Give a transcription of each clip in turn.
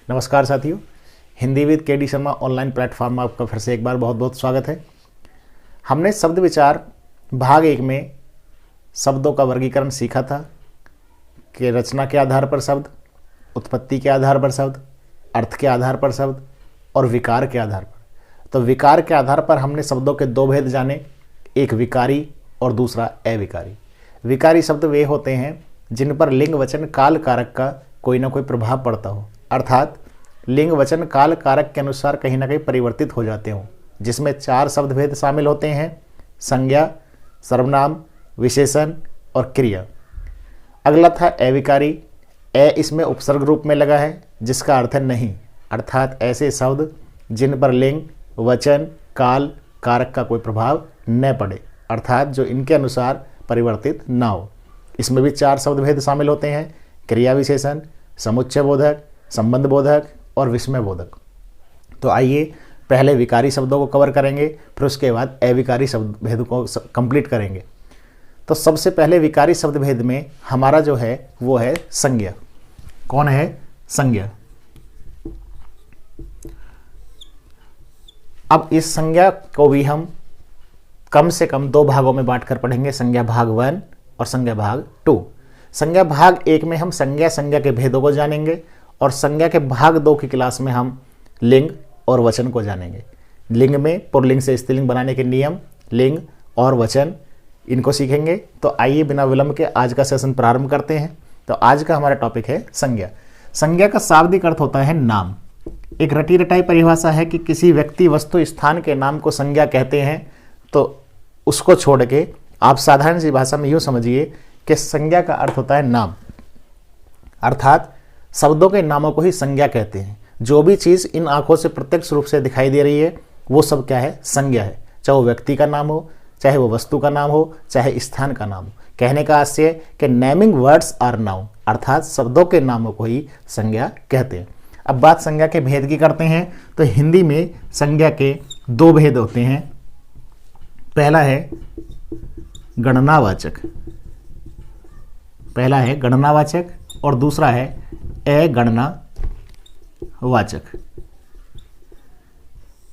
नमस्कार साथियों, हिंदी विद के डी शर्मा ऑनलाइन प्लेटफॉर्म में आपका फिर से एक बार बहुत बहुत स्वागत है। हमने शब्द विचार भाग 1 में शब्दों का वर्गीकरण सीखा था कि रचना के आधार पर शब्द, उत्पत्ति के आधार पर शब्द, अर्थ के आधार पर शब्द और विकार के आधार पर। तो विकार के आधार पर हमने शब्दों के दो भेद जाने, एक विकारी और दूसरा अविकारी। विकारी शब्द वे होते हैं जिन पर लिंग वचन काल कारक का कोई ना कोई प्रभाव पड़ता हो, अर्थात लिंग वचन काल कारक के अनुसार कहीं ना कहीं परिवर्तित हो जाते हों, जिसमें 4 शब्द भेद शामिल होते हैं: संज्ञा, सर्वनाम, विशेषण और क्रिया। अगला था अविकारी। इसमें उपसर्ग रूप में लगा है जिसका अर्थ है नहीं, अर्थात ऐसे शब्द जिन पर लिंग वचन काल कारक का कोई प्रभाव न पड़े, अर्थात जो इनके अनुसार परिवर्तित ना हो। इसमें भी 4 शब्द भेद शामिल होते हैं: क्रिया विशेषण, समुच्चय बोधक, संबंध बोधक और विस्मय बोधक। तो आइए पहले विकारी शब्दों को कवर करेंगे, फिर उसके बाद अविकारी शब्द भेद को कंप्लीट करेंगे। तो सबसे पहले विकारी शब्द भेद में हमारा जो है वो है संज्ञा। कौन है? संज्ञा। अब इस संज्ञा को भी हम कम से कम 2 भागों में बांटकर पढ़ेंगे, संज्ञा भाग 1 और संज्ञा भाग 2। संज्ञा भाग 1 में हम संज्ञा के भेदों को जानेंगे और संज्ञा के भाग 2 की क्लास में हम लिंग और वचन को जानेंगे। लिंग में पुल्लिंग से स्त्रीलिंग बनाने के नियम, लिंग और वचन, इनको सीखेंगे। तो आइए बिना विलंब के आज का सेशन प्रारंभ करते हैं। तो आज का हमारा टॉपिक है संज्ञा। संज्ञा का शाब्दिक अर्थ होता है नाम। एक रटी रटाई परिभाषा है कि किसी व्यक्ति वस्तु स्थान के नाम को संज्ञा कहते हैं। तो उसको छोड़ के आप साधारण सी भाषा में यूँ समझिए कि संज्ञा का अर्थ होता है नाम, अर्थात शब्दों के नामों को ही संज्ञा कहते हैं। जो भी चीज़ इन आंखों से प्रत्यक्ष रूप से दिखाई दे रही है वो सब क्या है? संज्ञा है। चाहे वो व्यक्ति का नाम हो, चाहे वो वस्तु का नाम हो, चाहे स्थान का नाम हो। कहने का आशय कि नेमिंग वर्ड्स आर नाउन, अर्थात शब्दों के नामों को ही संज्ञा कहते हैं। अब बात संज्ञा के भेद की करते हैं। तो हिंदी में संज्ञा के 2 भेद होते हैं। पहला है गणनावाचक, और दूसरा है अगणनावाचक,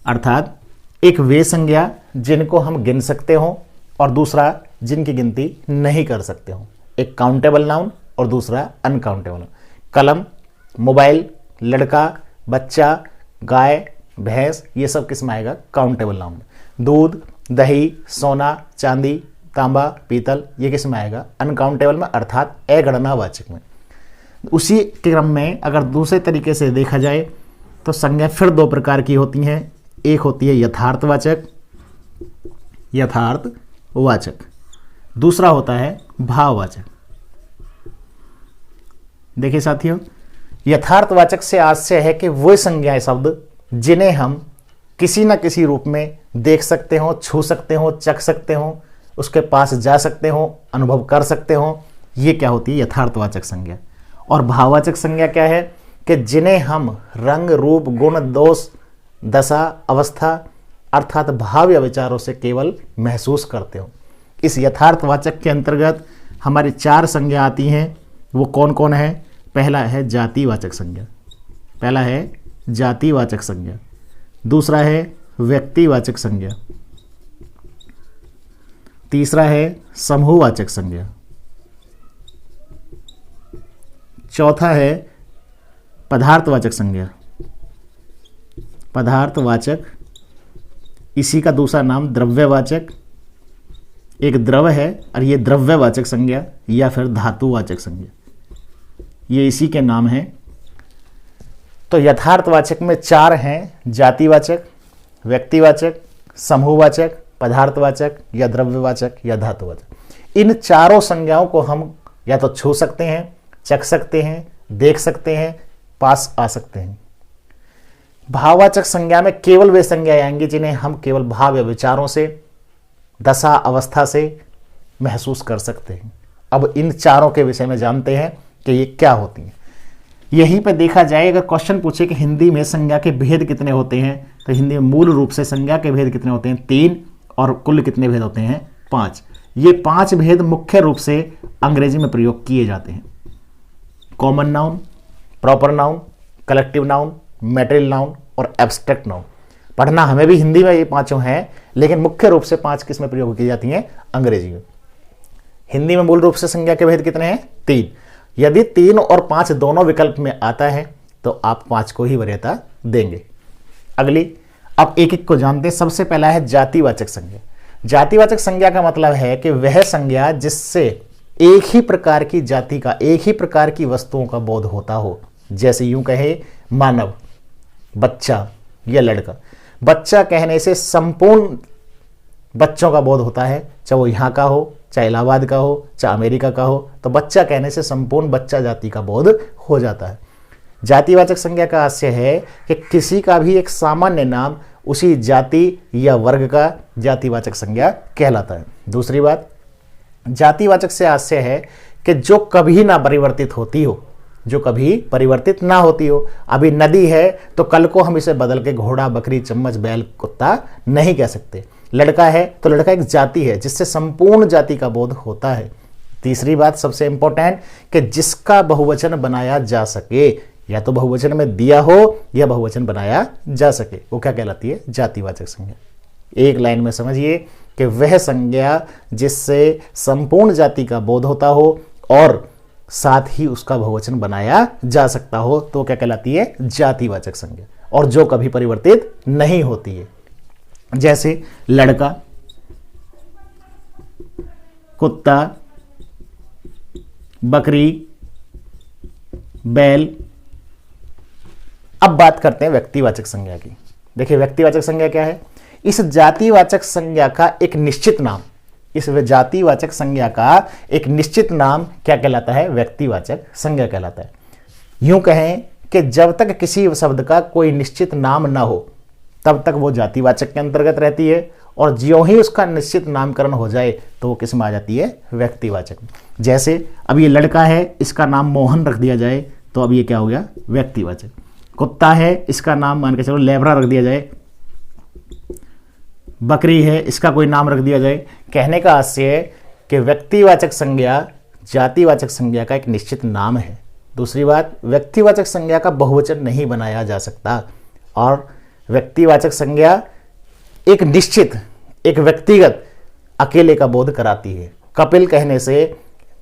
अर्थात एक वे संज्ञा जिनको हम गिन सकते हो और दूसरा जिनकी गिनती नहीं कर सकते हो। एक काउंटेबल नाउन और दूसरा अनकाउंटेबल। कलम, मोबाइल, लड़का, बच्चा, गाय, भैंस, ये सब किस में आएगा? Countable noun. दूध, दही, सोना, चांदी, तांबा, पीतल, ये किस में आएगा? अनकाउंटेबल में, अर्थात अगणनावाचक में। उसी क्रम में अगर दूसरे तरीके से देखा जाए तो संज्ञा फिर 2 प्रकार की होती हैं। एक होती है यथार्थवाचक, दूसरा होता है भाववाचक। देखिए साथियों, यथार्थवाचक से आशय है कि वो संज्ञाएं शब्द जिन्हें हम किसी न किसी रूप में देख सकते हो, छू सकते हो, चख सकते हो, उसके पास जा सकते हो, अनुभव कर सकते हो, ये क्या होती है? यथार्थवाचक संज्ञा। और भाववाचक संज्ञा क्या है? कि जिन्हें हम रंग, रूप, गुण, दोष, दशा, अवस्था, अर्थात भाव या विचारों से केवल महसूस करते हो। इस यथार्थवाचक के अंतर्गत हमारी 4 संज्ञा आती हैं। वो कौन कौन है? पहला है जातिवाचक संज्ञा, दूसरा है व्यक्तिवाचक संज्ञा, तीसरा है समूहवाचक संज्ञा, चौथा है पदार्थवाचक संज्ञा। इसी का दूसरा नाम द्रव्यवाचक, एक द्रव है और ये द्रव्यवाचक संज्ञा या फिर धातुवाचक संज्ञा, ये इसी के नाम हैं। तो यथार्थवाचक में 4 हैं: जातिवाचक, व्यक्तिवाचक, समूहवाचक, पदार्थवाचक या द्रव्यवाचक या धातुवाचक। इन 4 संज्ञाओं को हम या तो छू सकते हैं, चख सकते हैं, देख सकते हैं, पास आ सकते हैं। भाववाचक संज्ञा में केवल वे संज्ञाएं आएंगी जिन्हें हम केवल भाव या विचारों से, दशा, अवस्था से महसूस कर सकते हैं। अब इन 4 के विषय में जानते हैं कि ये क्या होती हैं। यहीं पर देखा जाए, अगर क्वेश्चन पूछे कि हिंदी में संज्ञा के भेद कितने होते हैं, तो हिंदी में मूल रूप से संज्ञा के भेद कितने होते हैं? 3, और कुल कितने भेद होते हैं? 5। ये 5 भेद मुख्य रूप से अंग्रेजी में प्रयोग किए जाते हैं। Common noun, proper noun, collective noun, material noun और एब्स्ट्रैक्ट नाउन। पढ़ना हमें भी हिंदी में ये पांचों हैं, लेकिन मुख्य रूप से 5 किस में प्रयोग की जाती हैं? अंग्रेजी में। हिंदी में मूल रूप से संज्ञा के भेद कितने हैं? 3। यदि 3 और 5 दोनों विकल्प में आता है तो आप 5 को ही वरीयता देंगे। अगली, अब एक एक को जानते हैं। सबसे पहला है जातिवाचक संज्ञा। जातिवाचक संज्ञा का मतलब है कि वह संज्ञा जिससे एक ही प्रकार की जाति का, एक ही प्रकार की वस्तुओं का बोध होता हो। जैसे यूं कहे मानव, बच्चा या लड़का। बच्चा कहने से संपूर्ण बच्चों का बोध होता है, चाहे वो यहाँ का हो, चाहे इलाहाबाद का हो, चाहे अमेरिका का हो। तो बच्चा कहने से संपूर्ण बच्चा जाति का बोध हो जाता है। जातिवाचक संज्ञा का आशय है कि किसी का भी एक सामान्य नाम उसी जाति या वर्ग का जातिवाचक संज्ञा कहलाता है। दूसरी बात, जातिवाचक से आशय है कि जो कभी ना परिवर्तित होती हो, जो कभी परिवर्तित ना होती हो। अभी नदी है तो कल को हम इसे बदल के घोड़ा, बकरी, चम्मच, बैल, कुत्ता नहीं कह सकते। लड़का है तो लड़का एक जाति है जिससे संपूर्ण जाति का बोध होता है। तीसरी बात सबसे इंपॉर्टेंट, कि जिसका बहुवचन बनाया जा सके, या तो बहुवचन में दिया हो या बहुवचन बनाया जा सके, वो क्या कहलाती है? जातिवाचक संज्ञा। एक लाइन में समझिए कि वह संज्ञा जिससे संपूर्ण जाति का बोध होता हो और साथ ही उसका बहुवचन बनाया जा सकता हो, तो क्या कहलाती है? जातिवाचक संज्ञा। और जो कभी परिवर्तित नहीं होती है। जैसे लड़का, कुत्ता, बकरी, बैल। अब बात करते हैं व्यक्तिवाचक संज्ञा की। देखिए व्यक्तिवाचक संज्ञा क्या है? इस जातिवाचक संज्ञा का एक निश्चित नाम, इस जातिवाचक संज्ञा का एक निश्चित नाम क्या कहलाता है? व्यक्तिवाचक संज्ञा कहलाता है। यूं कहें कि जब तक किसी शब्द का कोई निश्चित नाम ना हो तब तक वो जातिवाचक के अंतर्गत रहती है, और ज्यों ही उसका निश्चित नामकरण हो जाए तो वो किस में आ जाती है? व्यक्तिवाचक। जैसे अब ये लड़का है, इसका नाम मोहन रख दिया जाए तो अब ये क्या हो गया? व्यक्तिवाचक। कुत्ता है, इसका नाम मान के चलो लेब्रा रख दिया जाए। बकरी है, इसका कोई नाम रख दिया जाए। कहने का आशय है कि व्यक्तिवाचक संज्ञा जातिवाचक संज्ञा का एक निश्चित नाम है। दूसरी बात, व्यक्तिवाचक संज्ञा का बहुवचन नहीं बनाया जा सकता, और व्यक्तिवाचक संज्ञा एक निश्चित, एक व्यक्तिगत अकेले का बोध कराती है। कपिल कहने से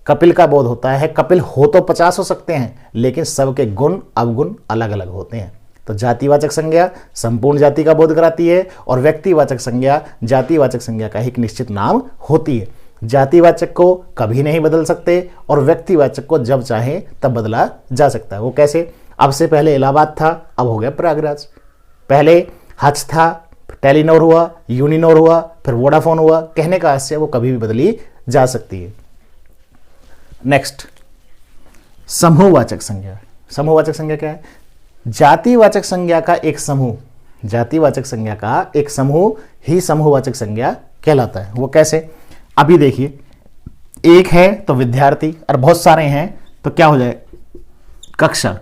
कपिल का बोध होता है। कपिल हो तो 50 हो सकते हैं, लेकिन सबके गुण अवगुण अलग अलग होते हैं। तो जातिवाचक संज्ञा संपूर्ण जाति का बोध कराती है, और व्यक्तिवाचक संज्ञा जातिवाचक संज्ञा का एक निश्चित नाम होती है। जातिवाचक को कभी नहीं बदल सकते, और व्यक्तिवाचक को जब चाहे तब बदला जा सकता है। वो कैसे? अब से पहले इलाहाबाद था, अब हो गया प्रयागराज। पहले हज था, टेलीनॉर हुआ, यूनिनॉर हुआ, फिर वोडाफोन हुआ। कहने का आशय वो कभी भी बदली जा सकती है। नेक्स्ट, समूहवाचक संज्ञा। समूहवाचक संज्ञा क्या है? जातिवाचक संज्ञा का एक समूह, जातिवाचक संज्ञा का एक समूह ही समूहवाचक संज्ञा कहलाता है। वो कैसे? अभी देखिए, एक है तो विद्यार्थी, और बहुत सारे हैं तो क्या हो जाए? कक्षा।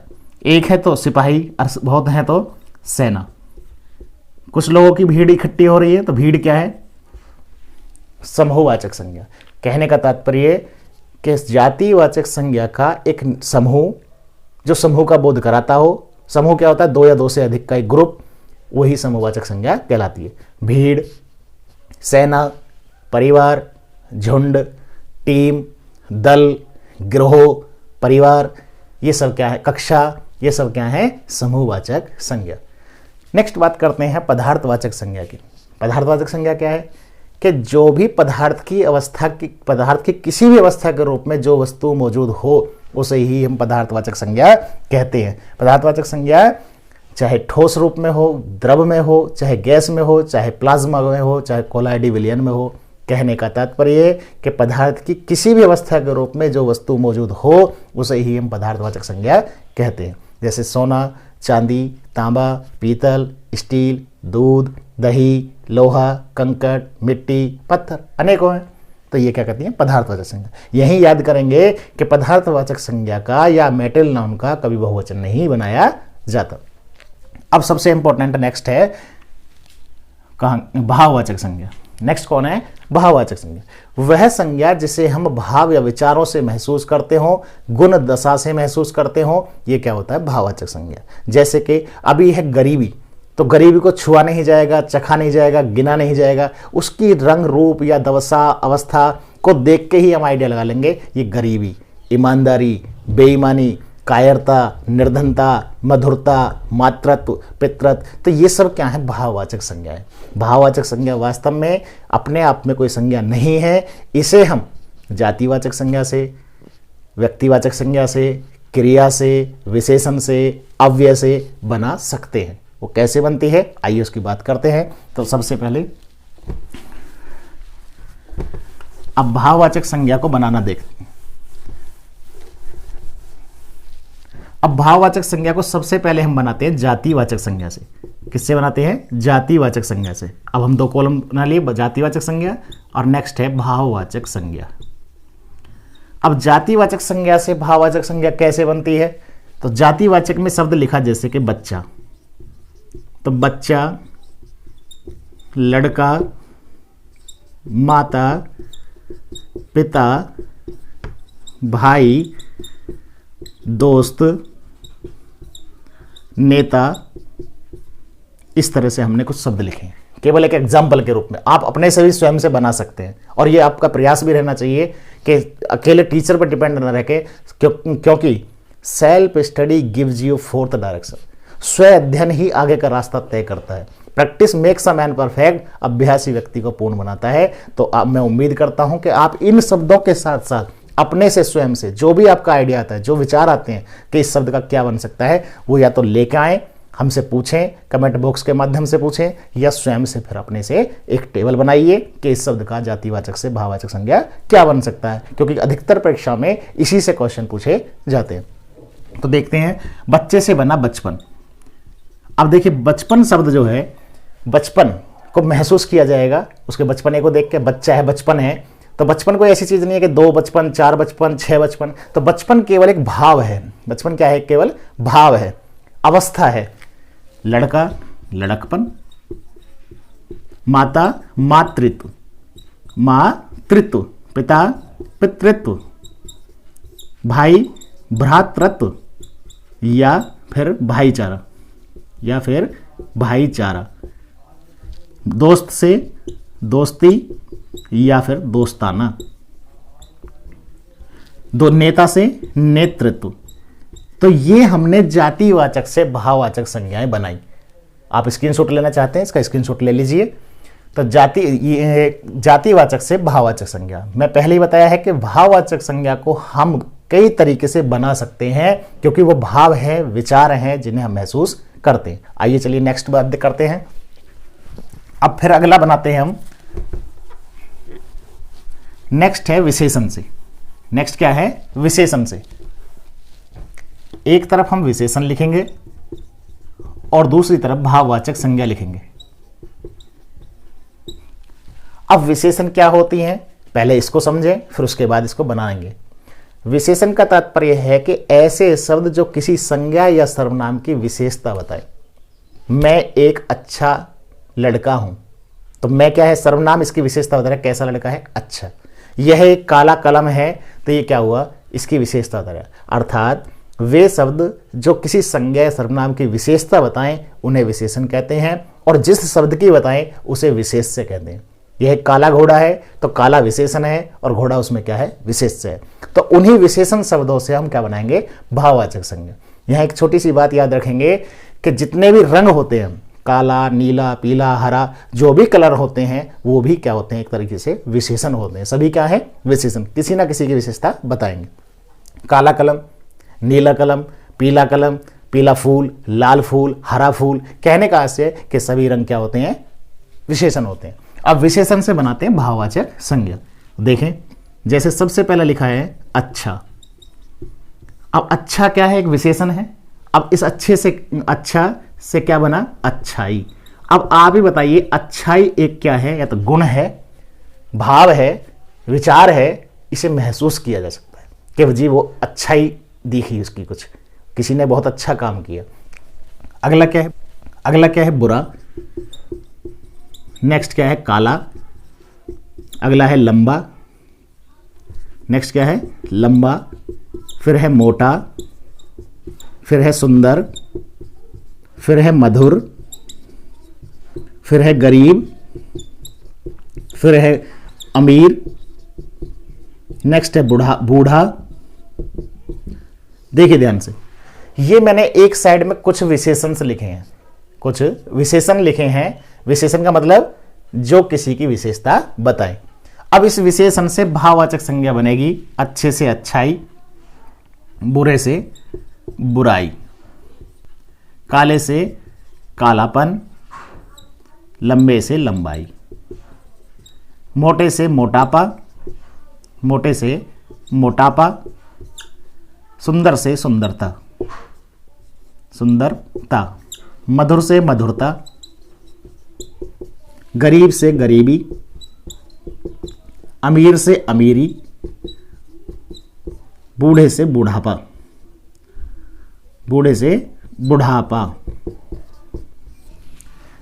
एक है तो सिपाही, और बहुत हैं तो सेना। कुछ लोगों की भीड़ इकट्ठी हो रही है तो भीड़ क्या है? समूहवाचक संज्ञा। कहने का तात्पर्य कि जातिवाचक संज्ञा का एक समूह, जो समूह का बोध कराता हो। समूह क्या होता है? 2 या 2 से अधिक का एक ग्रुप, वही समूहवाचक संज्ञा कहलाती है। भीड़, सेना, परिवार, झुंड, टीम, दल, गिरोह, परिवार, ये सब क्या है? कक्षा, ये सब क्या है? समूहवाचक संज्ञा। नेक्स्ट बात करते हैं पदार्थवाचक संज्ञा की। पदार्थवाचक संज्ञा क्या है? कि जो भी पदार्थ की किसी भी अवस्था के रूप में जो वस्तु मौजूद हो, उसे ही हम पदार्थवाचक संज्ञा कहते हैं। पदार्थवाचक संज्ञा चाहे ठोस रूप में हो, द्रव में हो, चाहे गैस में हो, चाहे प्लाज्मा में हो, चाहे कोलाइडी विलयन में हो। कहने का तात्पर्य कि पदार्थ की किसी भी अवस्था के रूप में जो वस्तु मौजूद हो, उसे ही हम पदार्थवाचक संज्ञा कहते हैं। जैसे सोना, चांदी, तांबा, पीतल, स्टील, दूध, दही, लोहा, कंकड़, मिट्टी, पत्थर, अनेकों हैं। तो ये क्या कहती हैं? पदार्थवाचक संज्ञा। यही याद करेंगे कि पदार्थवाचक संज्ञा का या मेटल नाउन का कभी बहुवचन नहीं बनाया जाता। अब सबसे इंपॉर्टेंट नेक्स्ट है भाववाचक संज्ञा। नेक्स्ट कौन है? भाववाचक संज्ञा। वह संज्ञा जिसे हम भाव या विचारों से महसूस करते हो, गुण दशा से महसूस करते हो, ये क्या होता है? भाववाचक संज्ञा। जैसे कि अभी है गरीबी, तो गरीबी को छुआ नहीं जाएगा, चखा नहीं जाएगा, गिना नहीं जाएगा, उसकी रंग रूप या दशा अवस्था को देख के ही हम आइडिया लगा लेंगे ये गरीबी। ईमानदारी, बेईमानी, कायरता, निर्धनता, मधुरता, मातृत्व, पितृत्व, तो ये सब क्या है? भाववाचक संज्ञा है। भाववाचक संज्ञा वास्तव में अपने आप में कोई संज्ञा नहीं है। इसे हम जातिवाचक संज्ञा से, व्यक्तिवाचक संज्ञा से, क्रिया से, विशेषण से, अव्यय से बना सकते हैं। वो कैसे बनती है, आइए उसकी बात करते हैं। तो सबसे पहले अब भाववाचक संज्ञा को बनाना देखते हैं। अब भाववाचक संज्ञा को सबसे पहले हम बनाते हैं जातिवाचक संज्ञा से। किससे बनाते हैं? जातिवाचक संज्ञा से। अब हम 2 कॉलम बना लिए, जातिवाचक संज्ञा और नेक्स्ट है भाववाचक संज्ञा। अब जातिवाचक संज्ञा से भाववाचक संज्ञा कैसे बनती है? तो जातिवाचक में शब्द लिखा जैसे कि बच्चा, तो बच्चा, लड़का, माता, पिता, भाई, दोस्त, नेता, इस तरह से हमने कुछ शब्द लिखे हैं केवल एक एग्जाम्पल के रूप में। आप अपने से भी स्वयं से बना सकते हैं और ये आपका प्रयास भी रहना चाहिए कि अकेले टीचर पर डिपेंड न रह के, क्योंकि self study gives you fourth direction. स्व अध्ययन ही आगे का रास्ता तय करता है। Practice makes a man perfect, अभ्यास ही व्यक्ति को पूर्ण बनाता है। तो मैं उम्मीद करता हूं कि आप इन शब्दों के साथ साथ अपने से स्वयं से जो भी आपका आइडिया आता है, जो विचार आते हैं कि इस शब्द का क्या बन सकता है, वो या तो लेके आएं, हमसे पूछें, कमेंट बॉक्स के माध्यम से पूछें, या स्वयं से फिर अपने से एक टेबल बनाइए कि इस शब्द का जातिवाचक से भाववाचक संज्ञा क्या बन सकता है, क्योंकि अधिकतर परीक्षा में इसी से क्वेश्चन पूछे जाते हैं। तो देखते हैं, बच्चे से बना बचपन। अब देखिए, बचपन शब्द जो है, बचपन को महसूस किया जाएगा उसके बचपने को देख के। बच्चा है, बचपन है, तो बचपन कोई ऐसी चीज नहीं है कि 2 बचपन, 4 बचपन, 6 बचपन। तो बचपन केवल एक भाव है। बचपन क्या है? केवल भाव है, अवस्था है। लड़का, लड़कपन, माता, मातृत्व, मातृत्व, पिता, पितृत्व, भाई, भ्रातृत्व, या फिर भाईचारा, या फिर भाईचारा, दोस्त से दोस्ती, या फिर दोस्ताना, दो नेता से नेतृत्व। तो ये हमने जातिवाचक से भाववाचक संज्ञाएं बनाई। आप स्क्रीनशॉट लेना चाहते हैं, इसका स्क्रीनशॉट ले लीजिए। तो जातिवाचक से भाववाचक संज्ञा, मैं पहले ही बताया है कि भाववाचक संज्ञा को हम कई तरीके से बना सकते हैं, क्योंकि वो भाव है, विचार हैं जिन्हें हम महसूस करते हैं। आइए चलिए नेक्स्ट बात करते हैं। अब फिर अगला बनाते हैं हम, नेक्स्ट है विशेषण से। नेक्स्ट क्या है? विशेषण से। एक तरफ हम विशेषण लिखेंगे और दूसरी तरफ भाववाचक संज्ञा लिखेंगे। अब विशेषण क्या होती हैं, पहले इसको समझें, फिर उसके बाद इसको बनाएंगे। विशेषण का तात्पर्य है कि ऐसे शब्द जो किसी संज्ञा या सर्वनाम की विशेषता बताए। मैं एक अच्छा लड़का हूं, तो मैं क्या है? सर्वनाम, इसकी विशेषता बता रहा है कैसा लड़का है, अच्छा। यह एक काला कलम है, तो ये क्या हुआ? इसकी विशेषता बता रहा है। अर्थात वे शब्द जो किसी संज्ञा या सर्वनाम की विशेषता बताएं उन्हें विशेषण कहते हैं, और जिस शब्द की बताएं उसे विशेष्य कहते हैं। यह एक काला घोड़ा है, तो काला विशेषण है और घोड़ा उसमें क्या है? विशेष्य है। तो उन्हीं विशेषण शब्दों से हम क्या बनाएंगे? भाववाचक संज्ञा। यहां एक छोटी सी बात याद रखेंगे कि जितने भी रंग होते हैं, काला, नीला, पीला, हरा, जो भी कलर होते हैं, वो भी क्या होते हैं? एक तरीके से विशेषण होते हैं। सभी क्या है? विशेषण, किसी ना किसी की विशेषता बताएंगे। काला कलम, नीला कलम, पीला कलम, पीला फूल, लाल फूल, हरा फूल, कहने का आशय कि सभी रंग क्या होते हैं? विशेषण होते हैं। अब विशेषण से बनाते हैं भाववाचक संज्ञा। देखें, जैसे सबसे पहले लिखा है अच्छा। अब अच्छा क्या है? एक विशेषण है। अब इस अच्छे से, अच्छा से क्या बना? अच्छाई। अब आप ही बताइए, अच्छाई एक क्या है? या तो गुण है, भाव है, विचार है, इसे महसूस किया जा सकता है कि जी वो अच्छाई दिखी, उसकी कुछ, किसी ने बहुत अच्छा काम किया। अगला क्या है? अगला क्या है? बुरा। नेक्स्ट क्या है? काला। अगला है लंबा, नेक्स्ट क्या है, लंबा, फिर है मोटा, फिर है सुंदर, फिर है मधुर, फिर है गरीब, फिर है अमीर, नेक्स्ट है बूढ़ा। देखिए ध्यान से, ये मैंने एक साइड में कुछ विशेषण से लिखे हैं, कुछ विशेषण लिखे हैं। विशेषण का मतलब जो किसी की विशेषता बताए। अब इस विशेषण से भाववाचक संज्ञा बनेगी अच्छे से अच्छाई, बुरे से बुराई, काले से कालापन, लंबे से लंबाई, मोटे से मोटापा, मोटे से मोटापा, सुंदर से सुंदरता, सुंदरता, मधुर से मधुरता, गरीब से गरीबी, अमीर से अमीरी, बूढ़े से बुढ़ापा, बूढ़े से बुढ़ापा।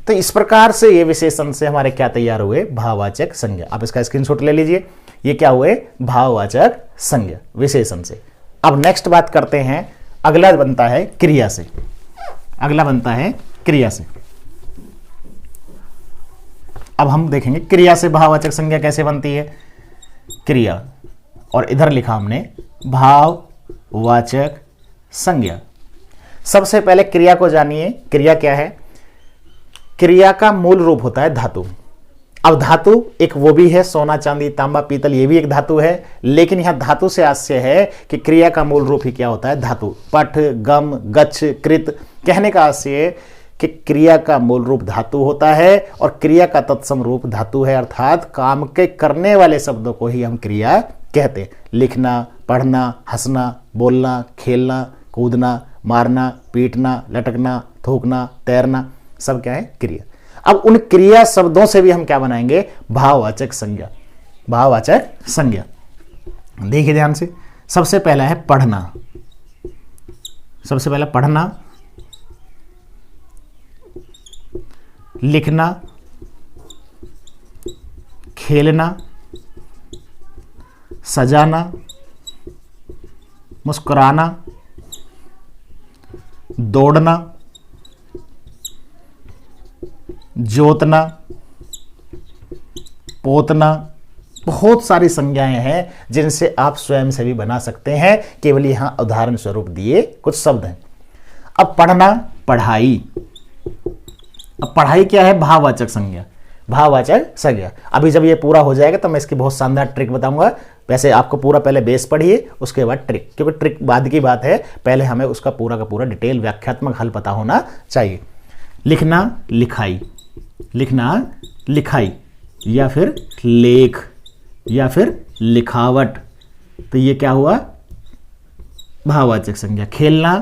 तो इस प्रकार से ये विशेषण से हमारे क्या तैयार हुए, भाववाचक संज्ञा। आप इसका स्क्रीनशॉट ले लीजिए, ये क्या हुए, भाववाचक संज्ञा विशेषण से। अब नेक्स्ट बात करते हैं, अगला बनता है क्रिया से। अगला बनता है क्रिया से। अब हम देखेंगे क्रिया से भाववाचक संज्ञा कैसे बनती है। क्रिया, और इधर लिखा हमने भाववाचक संज्ञा। सबसे पहले क्रिया को जानिए। क्रिया क्या है? क्रिया का मूल रूप होता है धातु। अब धातु एक वो भी है, सोना चांदी तांबा पीतल, ये भी एक धातु है, लेकिन यहां धातु से आशय है कि क्रिया का मूल रूप ही क्या होता है, धातु। पठ, गम, गच्छ, कृत, कहने का आशय कि क्रिया का मूल रूप धातु होता है और क्रिया का तत्सम रूप धातु है, अर्थात काम के करने वाले शब्दों को ही हम क्रिया कहते हैं। लिखना, पढ़ना, हंसना, बोलना, खेलना, कूदना, मारना, पीटना, लटकना, थूकना, तैरना, सब क्या है, क्रिया। अब उन क्रिया शब्दों से भी हम क्या बनाएंगे, भाववाचक संज्ञा। भाववाचक संज्ञा देखिए ध्यान से। सबसे पहला है पढ़ना। सबसे पहला पढ़ना, लिखना, खेलना, सजाना, मुस्कुराना, दौड़ना, जोतना, पोतना, बहुत सारी संज्ञाएं हैं जिनसे आप स्वयं से भी बना सकते हैं, केवल यहां उदाहरण स्वरूप दिए कुछ शब्द हैं। अब पढ़ना, पढ़ाई। अब पढ़ाई क्या है, भाववाचक संज्ञा। भाववाचक संज्ञा। अभी जब ये पूरा हो जाएगा तो मैं इसकी बहुत शानदार ट्रिक बताऊंगा। वैसे आपको पूरा पहले बेस पढ़िए, उसके बाद ट्रिक, क्योंकि ट्रिक बाद की बात है, पहले हमें उसका पूरा का पूरा डिटेल व्याख्यात्मक हल पता होना चाहिए। लिखना, लिखाई। लिखना, लिखाई, या फिर लेख, या फिर लिखावट, तो ये क्या हुआ, भाववाचक संज्ञा। खेलना,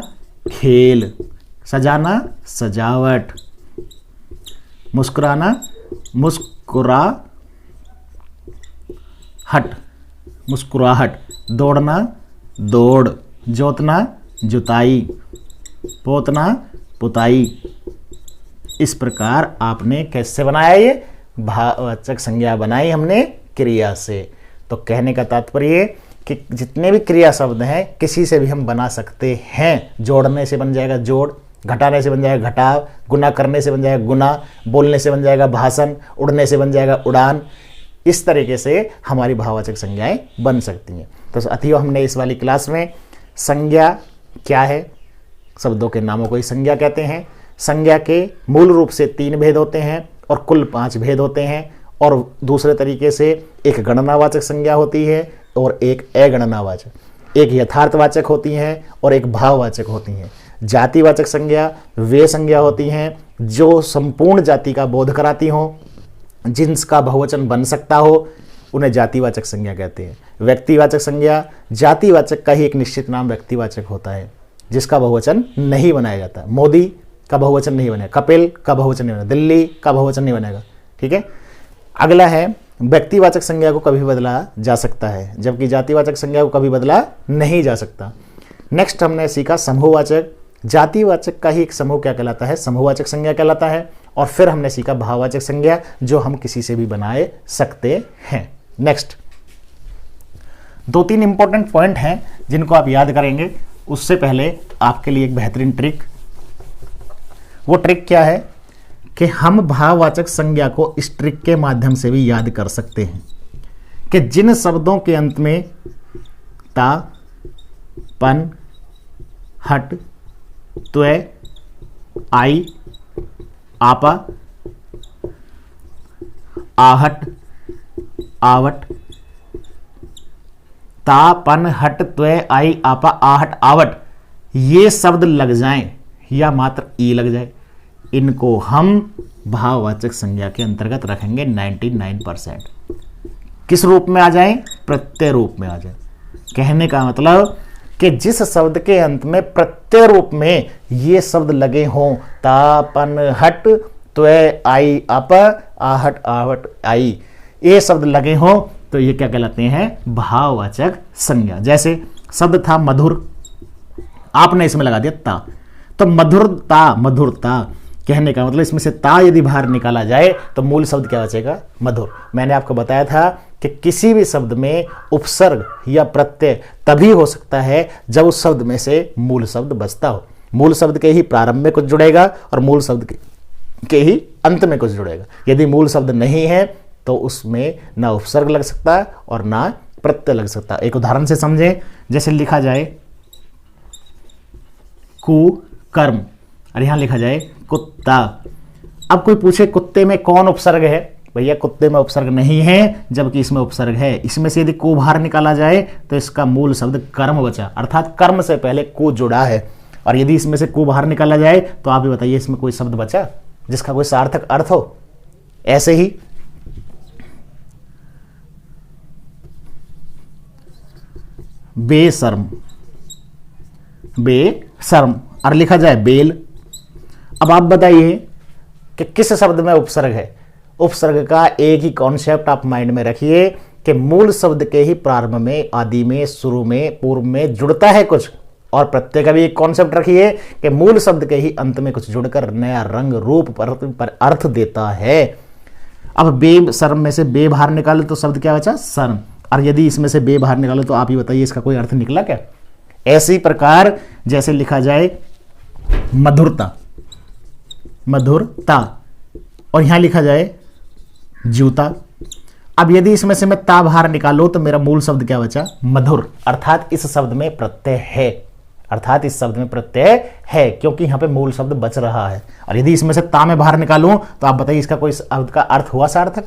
खेल। सजाना, सजावट। मुस्कुराना, मुस्कुराहट, मुस्कुराहट। दौड़ना, दौड़। जोतना, जुताई। पोतना, पुताई। इस प्रकार आपने कैसे बनाया, ये भाववाचक संज्ञा बनाई हमने क्रिया से। तो कहने का तात्पर्य कि जितने भी क्रिया शब्द हैं किसी से भी हम बना सकते हैं। जोड़ने से बन जाएगा जोड़, घटाने से बन जाएगा घटाव, गुना करने से बन जाएगा गुना, बोलने से बन जाएगा भाषण, उड़ने से बन जाएगा उड़ान। इस तरीके से हमारी भाववाचक संज्ञाएं बन सकती हैं। तो अतियो हमने इस वाली क्लास में संज्ञा क्या है, शब्दों के नामों को ही संज्ञा कहते हैं। संज्ञा के मूल रूप से 3 भेद होते हैं और कुल 5 भेद होते हैं। और दूसरे तरीके से एक गणनावाचक संज्ञा होती है और एक अगणनावाचक। एक यथार्थवाचक होती हैं और एक भाववाचक होती हैं। जातिवाचक संज्ञा वे संज्ञा होती हैं जो संपूर्ण जाति का बोध कराती हों, जिनका बहुवचन बन सकता हो, उन्हें जातिवाचक संज्ञा कहते हैं। व्यक्तिवाचक संज्ञा, जातिवाचक का ही एक निश्चित नाम व्यक्तिवाचक होता है जिसका बहुवचन नहीं बनाया जाता। मोदी का बहुवचन नहीं बनेगा, कपिल का बहुवचन नहीं बनेगा, दिल्ली का बहुवचन नहीं बनेगा। ठीक है। अगला है व्यक्तिवाचक संज्ञा को कभी बदला जा सकता है, जबकि जातिवाचक संज्ञा को कभी बदला नहीं जा सकता। नेक्स्ट हमने सीखा समूहवाचक। जातिवाचक का ही एक समूह क्या कहलाता है, समूहवाचक संज्ञा कहलाता है। और फिर हमने सीखा भाववाचक संज्ञा, जो हम किसी से भी बनाए सकते हैं। नेक्स्ट 2-3 इंपॉर्टेंट पॉइंट हैं जिनको आप याद करेंगे। उससे पहले आपके लिए एक बेहतरीन ट्रिक। वो ट्रिक क्या है कि हम भाववाचक संज्ञा को इस ट्रिक के माध्यम से भी याद कर सकते हैं कि जिन शब्दों के अंत में ता, पन, हट, त्वय, आई, आपा, आहट, आवट, ता, पन, हट, त्वय, आई, आपा, आहट, आवट, ये शब्द लग जाएं या मात्र ई लग जाए, इनको हम भाववाचक संज्ञा के अंतर्गत रखेंगे 99%। किस रूप में आ जाएं? प्रत्यय रूप में आ जाए। कहने का मतलब कि जिस शब्द के अंत में प्रत्यय रूप में ये शब्द लगे हों, ता, पन, हट, त्वय, आई, आप, आहट, आवट, आई, ये शब्द लगे हों तो ये क्या कहलाते हैं? भाववाचक संज्ञा। जैसे शब्द था मधुर, आपने इसमें लगा दिया ता, तो मधुरता, मधुरता कहने का मतलब इसमें से ता यदि बाहर निकाला जाए तो मूल शब्द क्या बचेगा? मधुर। मैंने आपको बताया था कि किसी भी शब्द में उपसर्ग या प्रत्यय तभी हो सकता है जब उस शब्द में से मूल शब्द बचता हो। मूल शब्द के ही प्रारंभ में कुछ जुड़ेगा और मूल शब्द के ही अंत में कुछ जुड़ेगा। यदि मूल शब्द नहीं है तो उसमें ना उपसर्ग लग सकता है और ना प्रत्यय लग सकता। एक उदाहरण से समझें, जैसे लिखा जाए कुकर्म और यहां लिखा जाए कुत्ता। अब कोई पूछे कुत्ते में कौन उपसर्ग है? भैया कुत्ते में उपसर्ग नहीं है, जबकि इसमें उपसर्ग है। इसमें से यदि को बाहर निकाला जाए तो इसका मूल शब्द कर्म बचा, अर्थात कर्म से पहले को जुड़ा है। और यदि इसमें से को बाहर निकाला जाए तो आप ही बताइए इसमें कोई शब्द बचा जिसका कोई सार्थक अर्थ हो? ऐसे ही बेशर्म, बेशर्म और लिखा जाए बेल। अब आप बताइए कि किस शब्द में उपसर्ग है? उपसर्ग का एक ही कॉन्सेप्ट आप माइंड में रखिए कि मूल शब्द के ही प्रारंभ में, आदि में, शुरू में, पूर्व में जुड़ता है कुछ, और प्रत्यय का भी एक कॉन्सेप्ट रखिए कि मूल शब्द के ही अंत में कुछ जुड़कर नया रंग, रूप पर अर्थ देता है। अब बे शर्म में से बे बाहर निकाले तो शब्द क्या बचा? शर्म। और यदि इसमें से बे बाहर निकाले तो आप ही बताइए इसका कोई अर्थ निकला क्या? ऐसी प्रकार जैसे लिखा जाए मधुरता, मधुरता, और यहां लिखा जाए जूता। अब यदि इसमें से मैं ता बाहर निकालूं तो मेरा मूल शब्द क्या बचा? मधुर। अर्थात इस शब्द में प्रत्यय है, अर्थात इस शब्द में प्रत्यय है क्योंकि यहां पे मूल शब्द बच रहा है। और यदि इसमें से ता में बाहर निकालूं तो आप बताइए इसका कोई शब्द का अर्थ हुआ सार्थक?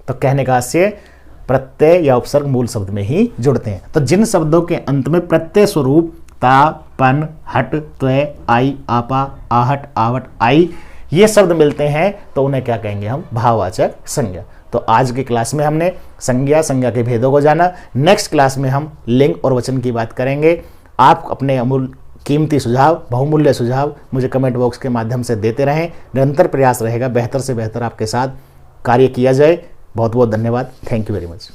तो कहने का आशय प्रत्यय या उपसर्ग मूल शब्द में ही जुड़ते हैं। तो जिन शब्दों के अंत में प्रत्यय स्वरूप ता, पन, हट, त्वय, आई, आपा, आहट, आवट, आई ये शब्द मिलते हैं तो उन्हें क्या कहेंगे हम? भाववाचक संज्ञा। तो आज की क्लास में हमने संज्ञा, संज्ञा के भेदों को जाना। नेक्स्ट क्लास में हम लिंग और वचन की बात करेंगे। आप अपने अमूल्य कीमती सुझाव, बहुमूल्य सुझाव मुझे कमेंट बॉक्स के माध्यम से देते रहें। निरंतर प्रयास रहेगा बेहतर से बेहतर आपके साथ कार्य किया जाए। बहुत बहुत धन्यवाद। Thank you very much.